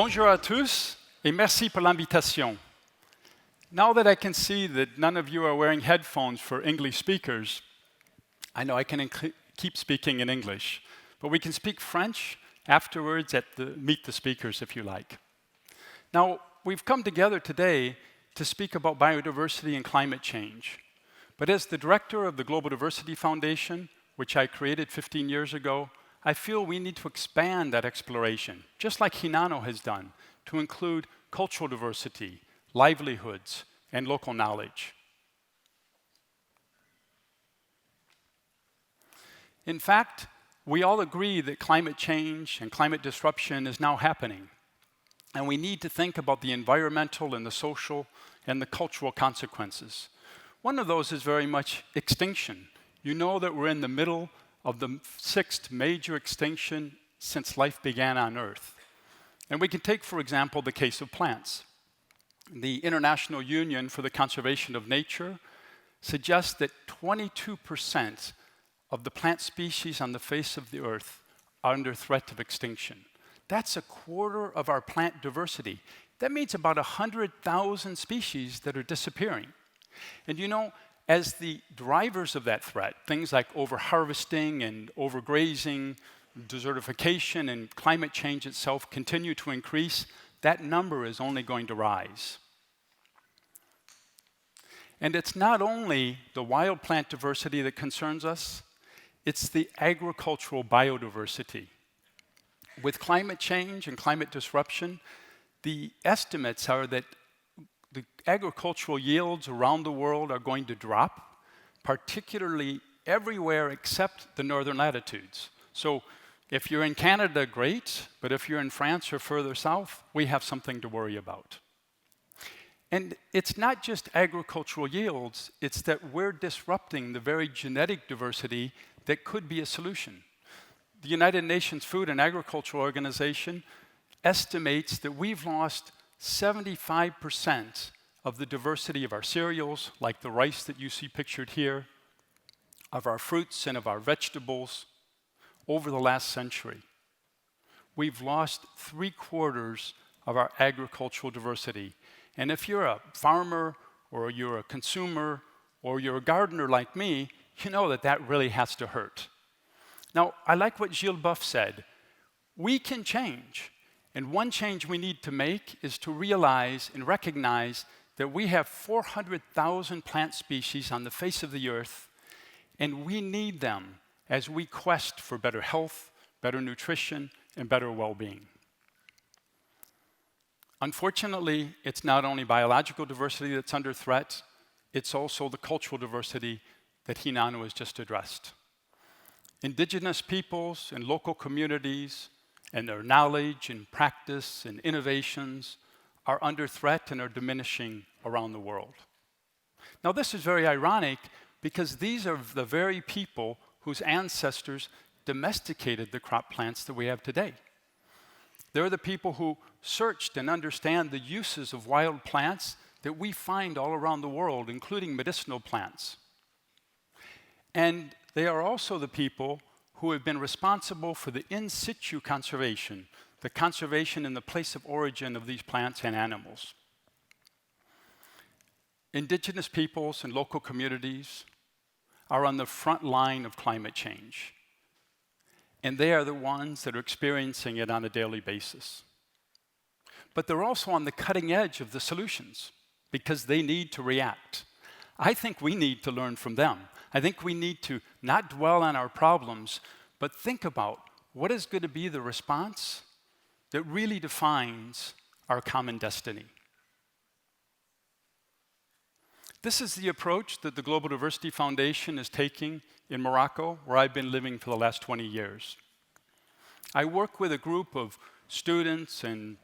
Bonjour à tous, et merci pour l'invitation. Now that I can see that none of you are wearing headphones for English speakers, I know I can keep speaking in English, but we can speak French afterwards at the Meet the Speakers if you like. Now, we've come together today to speak about biodiversity and climate change. But as the director of the Global Diversity Foundation, which I created 15 years ago, I feel we need to expand that exploration, just like Hinano has done, to include cultural diversity, livelihoods, and local knowledge. In fact, we all agree that climate change and climate disruption is now happening, and we need to think about the environmental and the social and the cultural consequences. One of those is very much extinction. You know that we're in the middle of the 6th major extinction since life began on Earth. And we can take, for example, the case of plants. The International Union for the Conservation of Nature suggests that 22% of the plant species on the face of the Earth are under threat of extinction. That's a quarter of our plant diversity. That means about 100,000 species that are disappearing. And you know, as the drivers of that threat, things like overharvesting and overgrazing, desertification, and climate change itself continue to increase, that number is only going to rise. And it's not only the wild plant diversity that concerns us, it's the agricultural biodiversity. With climate change and climate disruption, the estimates are that the agricultural yields around the world are going to drop, particularly everywhere except the northern latitudes. So if you're in Canada, great, but if you're in France or further south, we have something to worry about. And it's not just agricultural yields, it's that we're disrupting the very genetic diversity that could be a solution. The United Nations Food and Agriculture Organization estimates that we've lost 75% of the diversity of our cereals, like the rice that you see pictured here, of our fruits and of our vegetables, over the last century. We've lost 3/4 of our agricultural diversity. And if you're a farmer, or you're a consumer, or you're a gardener like me, you know that that really has to hurt. Now, I like what Gilles Boeuf said. We can change. And one change we need to make is to realize and recognize that we have 400,000 plant species on the face of the earth, and we need them as we quest for better health, better nutrition, and better well-being. Unfortunately, it's not only biological diversity that's under threat, it's also the cultural diversity that Hinano has just addressed. Indigenous peoples and local communities and their knowledge and practice and innovations are under threat and are diminishing around the world. Now, this is very ironic because these are the very people whose ancestors domesticated the crop plants that we have today. They're the people who searched and understand the uses of wild plants that we find all around the world, including medicinal plants. And they are also the people who have been responsible for the in situ conservation, the conservation in the place of origin of these plants and animals. Indigenous peoples and local communities are on the front line of climate change. And they are the ones that are experiencing it on a daily basis. But they're also on the cutting edge of the solutions because they need to react. I think we need to learn from them. I think we need to not dwell on our problems, but think about what is going to be the response that really defines our common destiny. This is the approach that the Global Diversity Foundation is taking in Morocco, where I've been living for the last 20 years. I work with a group of students and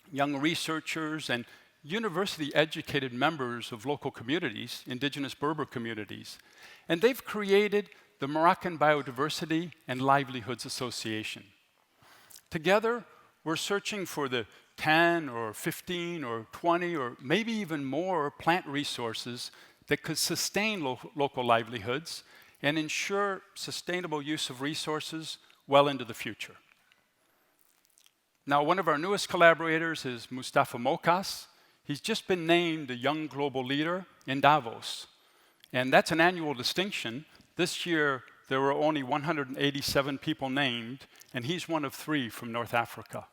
young researchers and university-educated members of local communities, indigenous Berber communities, and they've created the Moroccan Biodiversity and Livelihoods Association. Together, we're searching for the 10 or 15 or 20 or maybe even more plant resources that could sustain local livelihoods and ensure sustainable use of resources well into the future. Now, one of our newest collaborators is Mustafa Mokas. He's just been named a Young Global Leader in Davos. And that's an annual distinction. This year, there were only 187 people named, and he's one of 3 from North Africa.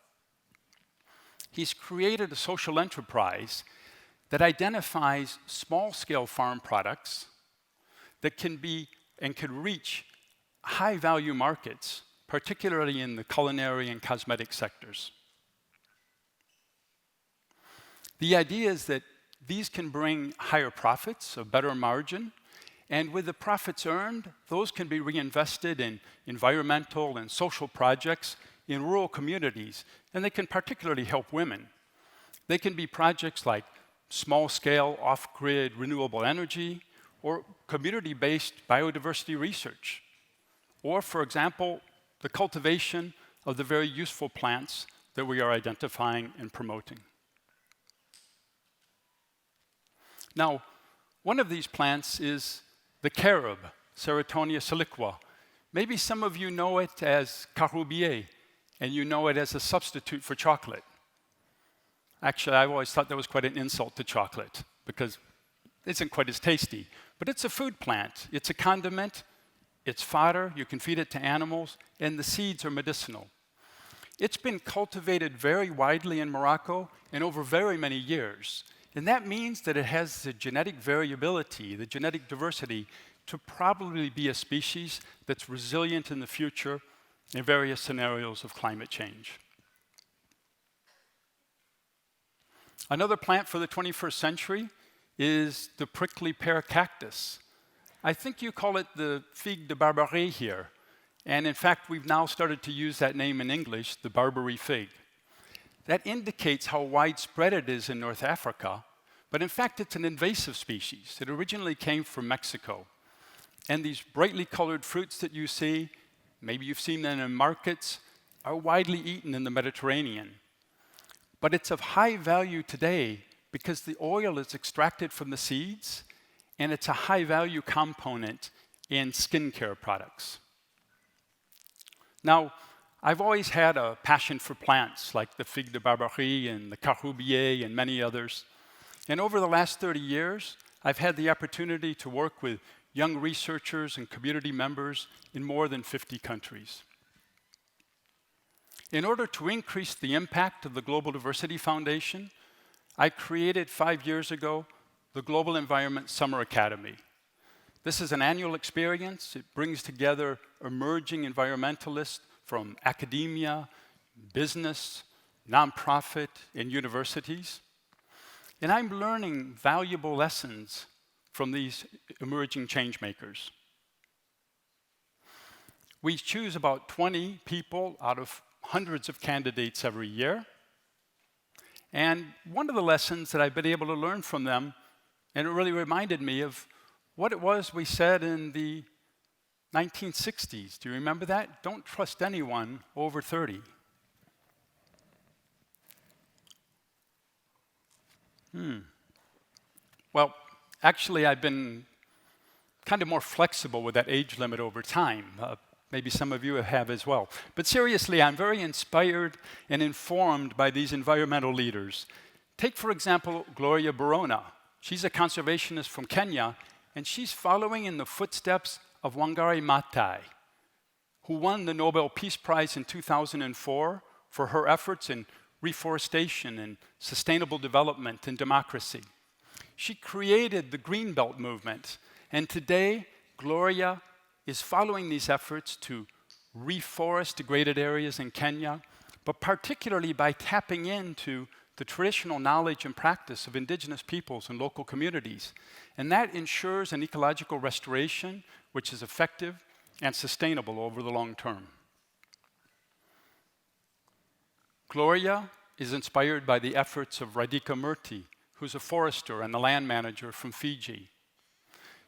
He's created a social enterprise that identifies small-scale farm products that can be and can reach high-value markets, particularly in the culinary and cosmetic sectors. The idea is that these can bring higher profits, a better margin, and with the profits earned, those can be reinvested in environmental and social projects in rural communities, and they can particularly help women. They can be projects like small-scale, off-grid renewable energy, or community-based biodiversity research, or, for example, the cultivation of the very useful plants that we are identifying and promoting. Now, one of these plants is the carob, Ceratonia siliqua. Maybe some of you know it as Karoubi, and you know it as a substitute for chocolate. Actually, I've always thought that was quite an insult to chocolate, because it isn't quite as tasty. But it's a food plant. It's a condiment. It's fodder. You can feed it to animals, and the seeds are medicinal. It's been cultivated very widely in Morocco and over very many years. And that means that it has the genetic variability, the genetic diversity, to probably be a species that's resilient in the future in various scenarios of climate change. Another plant for the 21st century is the prickly pear cactus. I think you call it the figue de Barbarie here. And in fact, we've now started to use that name in English, the Barbary fig. That indicates how widespread it is in North Africa, but in fact, it's an invasive species. It originally came from Mexico. And these brightly colored fruits that you see, maybe you've seen them in markets, are widely eaten in the Mediterranean. But it's of high value today because the oil is extracted from the seeds, and it's a high-value component in skincare products. Now, I've always had a passion for plants like the figue de Barbarie and the Karoubi and many others. And over the last 30 years, I've had the opportunity to work with young researchers and community members in more than 50 countries. In order to increase the impact of the Global Diversity Foundation, I created 5 years ago the Global Environment Summer Academy. This is an annual experience. It brings together emerging environmentalists from academia, business, nonprofit, and universities. And I'm learning valuable lessons from these emerging change makers. We choose about 20 people out of hundreds of candidates every year. And one of the lessons that I've been able to learn from them, and it really reminded me of what it was we said in the 1960s. Do you remember that? Don't trust anyone over 30. Well, actually, I've been kind of more flexible with that age limit over time. Maybe some of you have as well. But seriously, I'm very inspired and informed by these environmental leaders. Take, for example, Gloria Borona. She's a conservationist from Kenya, and she's following in the footsteps of Wangari Maathai, who won the Nobel Peace Prize in 2004 for her efforts in reforestation and sustainable development and democracy. She created the Greenbelt movement, and today, Gloria is following these efforts to reforest degraded areas in Kenya, but particularly by tapping into the traditional knowledge and practice of indigenous peoples and local communities. And that ensures an ecological restoration which is effective and sustainable over the long term. Gloria is inspired by the efforts of Radhikamurti, who's a forester and a land manager from Fiji.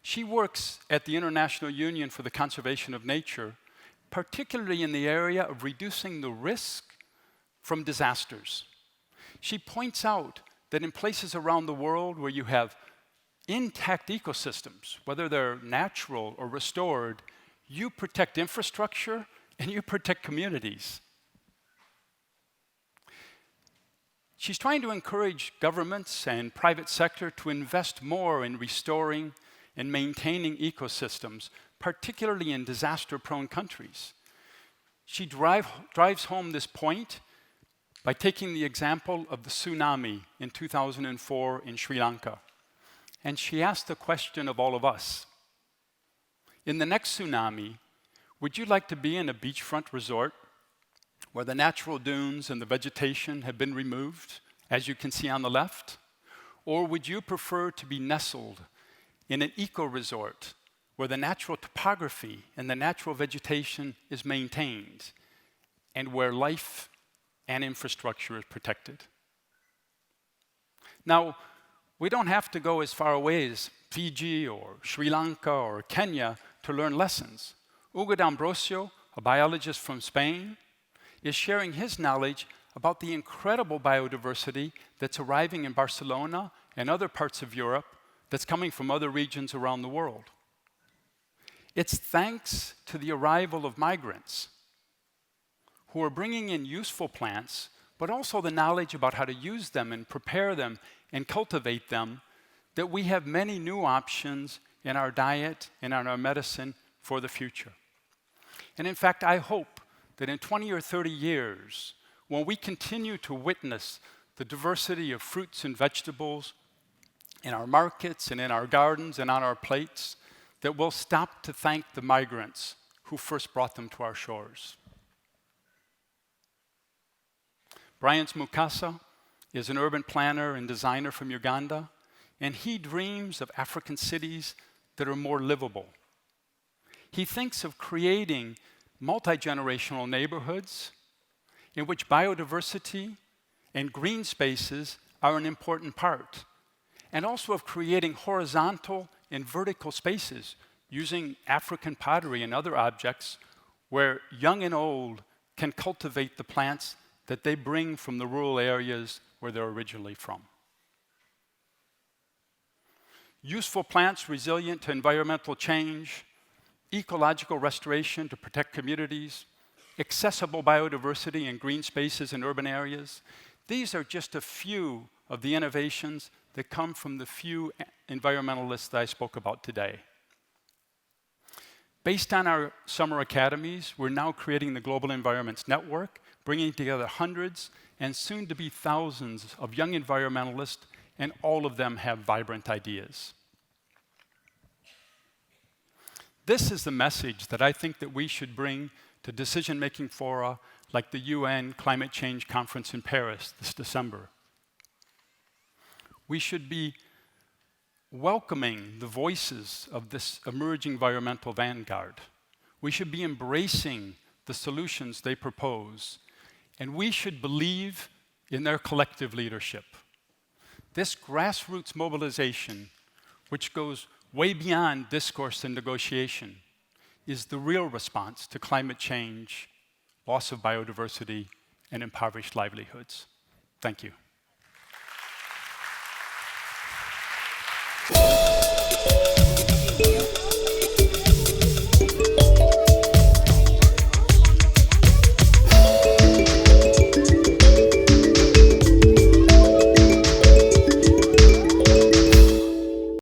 She works at the International Union for the Conservation of Nature, particularly in the area of reducing the risk from disasters. She points out that in places around the world where you have intact ecosystems, whether they're natural or restored, you protect infrastructure and you protect communities. She's trying to encourage governments and private sector to invest more in restoring and maintaining ecosystems, particularly in disaster-prone countries. She drives home this point by taking the example of the tsunami in 2004 in Sri Lanka. And she asked the question of all of us. In the next tsunami, would you like to be in a beachfront resort where the natural dunes and the vegetation have been removed, as you can see on the left? Or would you prefer to be nestled in an eco-resort where the natural topography and the natural vegetation is maintained and where life and infrastructure is protected? Now, we don't have to go as far away as Fiji or Sri Lanka or Kenya to learn lessons. Ugo D'Ambrosio, a biologist from Spain, is sharing his knowledge about the incredible biodiversity that's arriving in Barcelona and other parts of Europe that's coming from other regions around the world. It's thanks to the arrival of migrants who are bringing in useful plants, but also the knowledge about how to use them and prepare them and cultivate them, that we have many new options in our diet and in our medicine for the future. And in fact, I hope that in 20 or 30 years, when we continue to witness the diversity of fruits and vegetables in our markets and in our gardens and on our plates, that we'll stop to thank the migrants who first brought them to our shores. Brian Mukasa is an urban planner and designer from Uganda, and he dreams of African cities that are more livable. He thinks of creating multi-generational neighborhoods in which biodiversity and green spaces are an important part, and also of creating horizontal and vertical spaces using African pottery and other objects where young and old can cultivate the plants that they bring from the rural areas where they're originally from. Useful plants resilient to environmental change, ecological restoration to protect communities, accessible biodiversity and green spaces in urban areas. These are just a few of the innovations that come from the few environmentalists that I spoke about today. Based on our summer academies, we're now creating the Global Environments Network, bringing together hundreds and soon to be thousands of young environmentalists, and all of them have vibrant ideas. This is the message that I think that we should bring to decision-making fora like the UN Climate Change Conference in Paris this December. We should be welcoming the voices of this emerging environmental vanguard. We should be embracing the solutions they propose, and we should believe in their collective leadership. This grassroots mobilization, which goes way beyond discourse and negotiation, is the real response to climate change, loss of biodiversity, and impoverished livelihoods. Thank you.